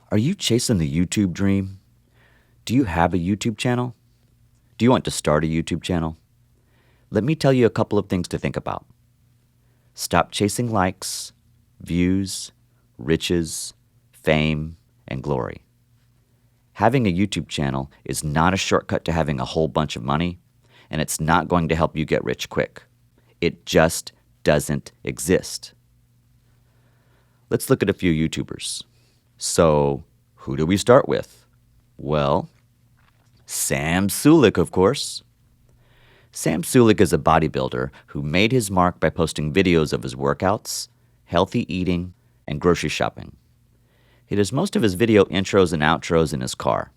Are you chasing the YouTube dream? Do you have a YouTube channel? Do you want to start a YouTube channel? Let me tell you a couple of things to think about. Stop chasing likes, views, riches, fame, and glory. Having a YouTube channel is not a shortcut to having a whole bunch of money, and it's not going to help you get rich quick. It just doesn't exist. Let's look at a few YouTubers. So, who do we start with? Well, Sam Sulek, of course. Sam Sulek is a bodybuilder who made his mark by posting videos of his workouts, healthy eating, and grocery shopping. He does most of his video intros and outros in his car.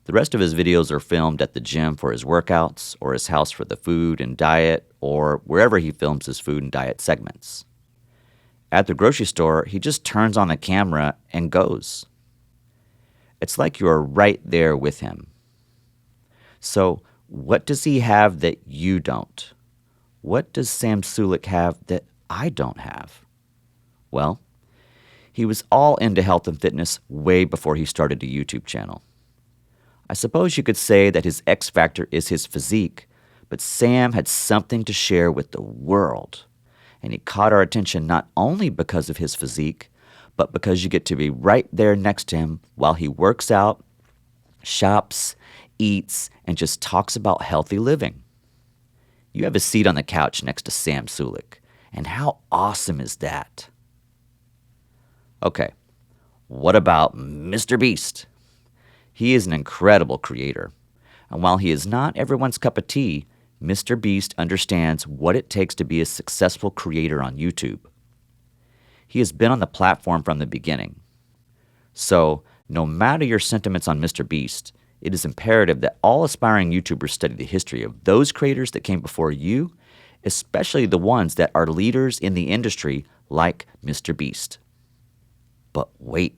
The rest of his videos are filmed at the gym for his workouts, or his house for the food and diet, or wherever he films his food and diet segments. At the grocery store, he just turns on the camera and goes. It's like you are right there with him. So, what does he have that you don't? What does Sam Sulek have that I don't have? Well, he was all into health and fitness way before he started a YouTube channel. I suppose you could say that his X factor is his physique, but Sam had something to share with the world. And he caught our attention not only because of his physique, but because you get to be right there next to him while he works out, shops, eats, and just talks about healthy living. You have a seat on the couch next to Sam Sulek, and how awesome is that? Okay, what about Mr. Beast? He is an incredible creator, and while he is not everyone's cup of tea, Mr. Beast understands what it takes to be a successful creator on YouTube. He has been on the platform from the beginning. So, no matter your sentiments on Mr. Beast, it is imperative that all aspiring YouTubers study the history of those creators that came before you, especially the ones that are leaders in the industry like Mr. Beast. But wait,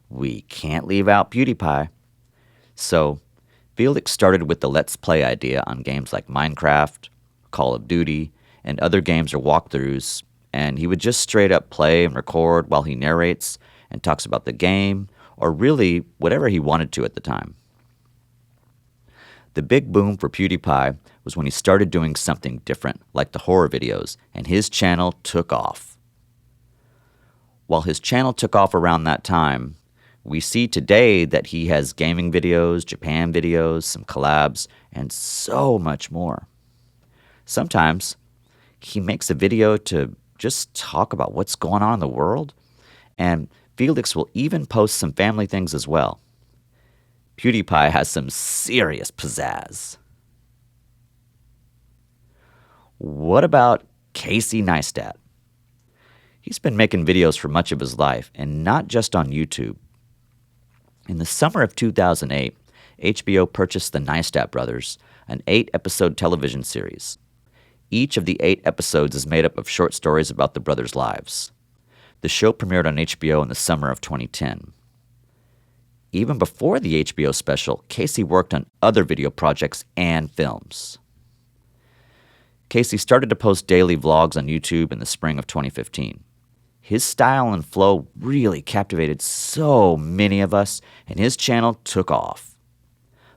we can't leave out PewDiePie. So, Felix started with the Let's Play idea on games like Minecraft, Call of Duty, and other games or walkthroughs, and he would just straight up play and record while he narrates and talks about the game, or really whatever he wanted to at the time. The big boom for PewDiePie was when he started doing something different, like the horror videos, and his channel took off. While his channel took off around that time, we see today that he has gaming videos, Japan videos, some collabs, and so much more. Sometimes he makes a video to just talk about what's going on in the world, and Felix will even post some family things as well. PewDiePie has some serious pizzazz. What about Casey Neistat? He's been making videos for much of his life, and not just on YouTube. In the summer of 2008, HBO purchased the Neistat Brothers, an 8-episode television series. Each of the 8 episodes is made up of short stories about the brothers' lives. The show premiered on HBO in the summer of 2010. Even before the HBO special, Casey worked on other video projects and films. Casey started to post daily vlogs on YouTube in the spring of 2015. His style and flow really captivated so many of us, and his channel took off.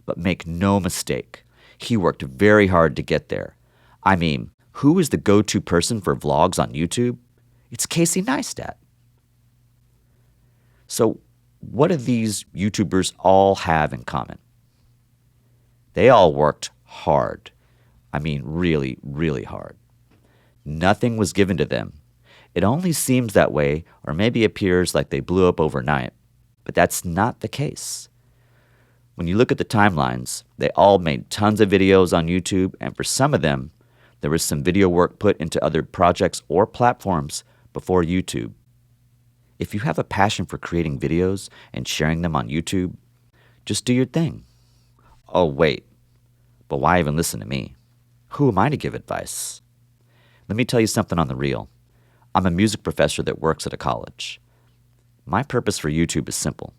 But make no mistake, he worked very hard to get there. I mean, who is the go-to person for vlogs on YouTube? It's Casey Neistat. So, what do these YouTubers all have in common? They all worked hard. I mean, really, really hard. Nothing was given to them. It only seems that way, or maybe appears like they blew up overnight, but that's not the case. When you look at the timelines, they all made tons of videos on YouTube, and for some of them, there was some video work put into other projects or platforms before YouTube. If you have a passion for creating videos and sharing them on YouTube, just do your thing. Oh, wait, but why even listen to me? Who am I to give advice? Let me tell you something on the real. I'm a music professor that works at a college. My purpose for YouTube is simple.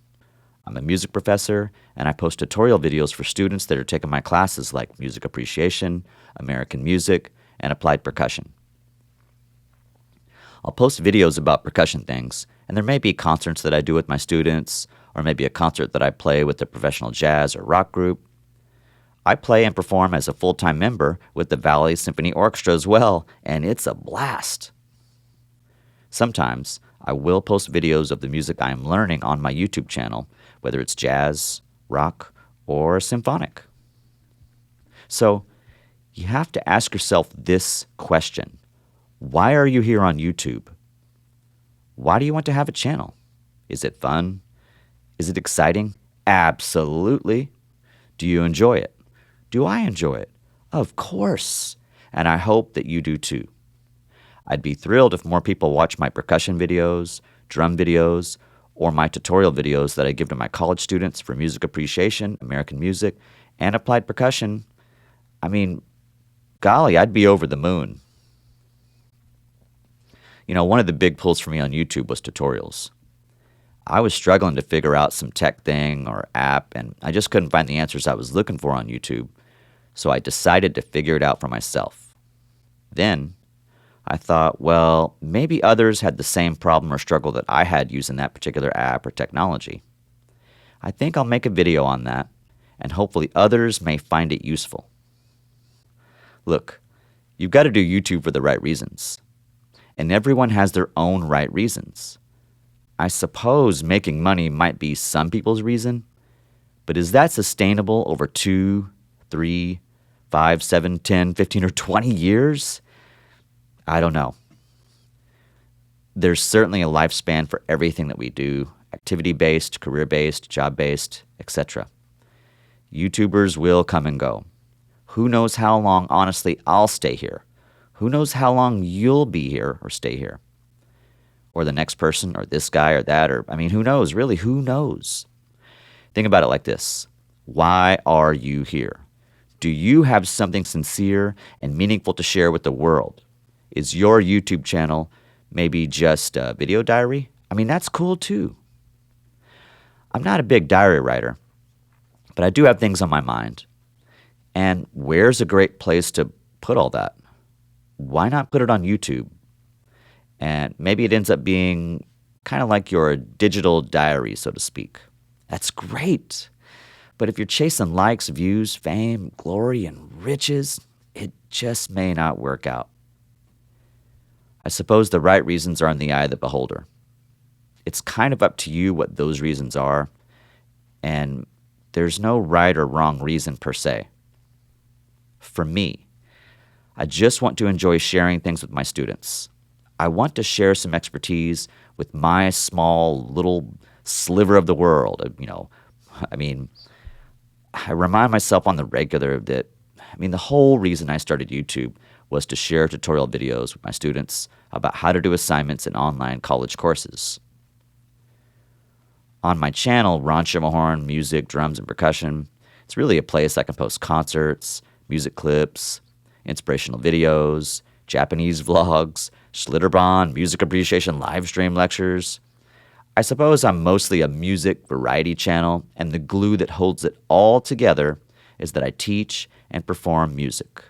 I'm a music professor, and I post tutorial videos for students that are taking my classes like music appreciation, American music, and applied percussion. I'll post videos about percussion things, And there may be concerts that I do with my students, or maybe a concert that I play with a professional jazz or rock group. I play and perform as a full-time member with the Valley Symphony Orchestra as well, and it's a blast. Sometimes I will post videos of the music I am learning on my YouTube channel, whether it's jazz, rock, or symphonic. So, you have to ask yourself this question. Why are you here on YouTube? Why do you want to have a channel? Is it fun? Is it exciting? Absolutely. Do you enjoy it? Do I enjoy it? Of course. And I hope that you do too. I'd be thrilled if more people watch my percussion videos, drum videos, or my tutorial videos that I give to my college students for music appreciation, American music, and applied percussion. I mean, golly, I'd be over the moon. You know, one of the big pulls for me on YouTube was tutorials. I was struggling to figure out some tech thing or app, and I just couldn't find the answers I was looking for on YouTube, so I decided to figure it out for myself. Then, I thought, well, maybe others had the same problem or struggle that I had using that particular app or technology. I think I'll make a video on that, and hopefully others may find it useful. Look, you've got to do YouTube for the right reasons. And everyone has their own right reasons. I suppose making money might be some people's reason, but is that sustainable over 2, 3, 5, 7, 10, 15, or 20 years? I don't know. There's certainly a lifespan for everything that we do, activity-based, career-based, job-based, etc. YouTubers will come and go. Who knows how long, honestly, I'll stay here? Who knows how long you'll be here or stay here? Or the next person, or this guy, or that, or, who knows? Really, who knows? Think about it like this. Why are you here? Do you have something sincere and meaningful to share with the world? Is your YouTube channel maybe just a video diary? That's cool too. I'm not a big diary writer, but I do have things on my mind. And where's a great place to put all that? Why not put it on YouTube? And maybe it ends up being kind of like your digital diary, so to speak. That's great. But if you're chasing likes, views, fame, glory, and riches, it just may not work out. I suppose the right reasons are in the eye of the beholder. It's kind of up to you what those reasons are, and there's no right or wrong reason per se. For me, I just want to enjoy sharing things with my students. I want to share some expertise with my small little sliver of the world. I remind myself on the regular that, the whole reason I started YouTube was to share tutorial videos with my students about how to do assignments in online college courses. On my channel, Ron Schermerhorn, Music, Drums, and Percussion, it's really a place I can post concerts, music clips, inspirational videos, Japanese vlogs, Schlitterbahn, music appreciation live stream lectures. I suppose I'm mostly a music variety channel, and the glue that holds it all together is that I teach and perform music.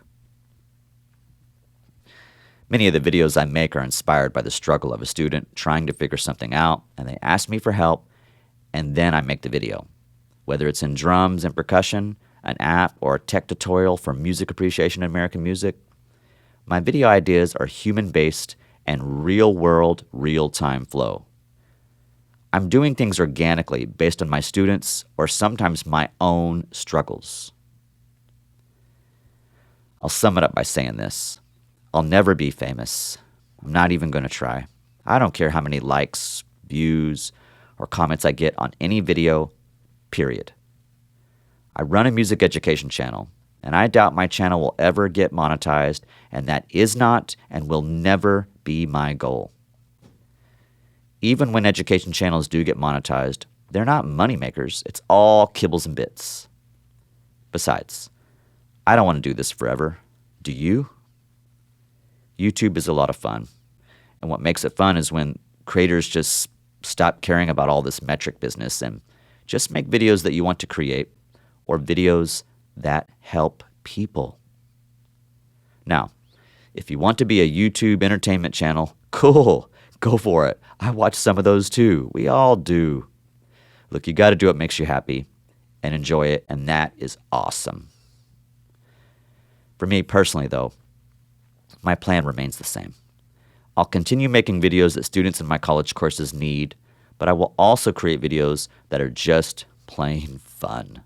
Many of the videos I make are inspired by the struggle of a student trying to figure something out, and they ask me for help, and then I make the video. Whether it's in drums and percussion, an app, or a tech tutorial for music appreciation in American music, my video ideas are human-based and real-world, real-time flow. I'm doing things organically based on my students or sometimes my own struggles. I'll sum it up by saying this. I'll never be famous. I'm not even going to try. I don't care how many likes, views, or comments I get on any video, period. I run a music education channel, and I doubt my channel will ever get monetized, and that is not and will never be my goal. Even when education channels do get monetized, they're not money makers. It's all kibbles and bits. Besides, I don't want to do this forever. Do you? YouTube is a lot of fun. And what makes it fun is when creators just stop caring about all this metric business and just make videos that you want to create or videos that help people. Now, if you want to be a YouTube entertainment channel, cool. Go for it. I watch some of those too. We all do. Look, you got to do what makes you happy and enjoy it, and that is awesome. For me personally, though, my plan remains the same. I'll continue making videos that students in my college courses need, but I will also create videos that are just plain fun.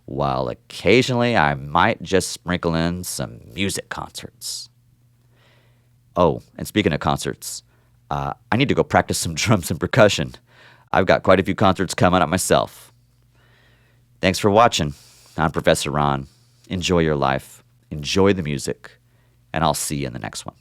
While occasionally I might just sprinkle in some music concerts. Oh, and speaking of concerts, I need to go practice some drums and percussion. I've got quite a few concerts coming up myself. Thanks for watching. I'm Professor Ron. Enjoy your life. Enjoy the music. And I'll see you in the next one.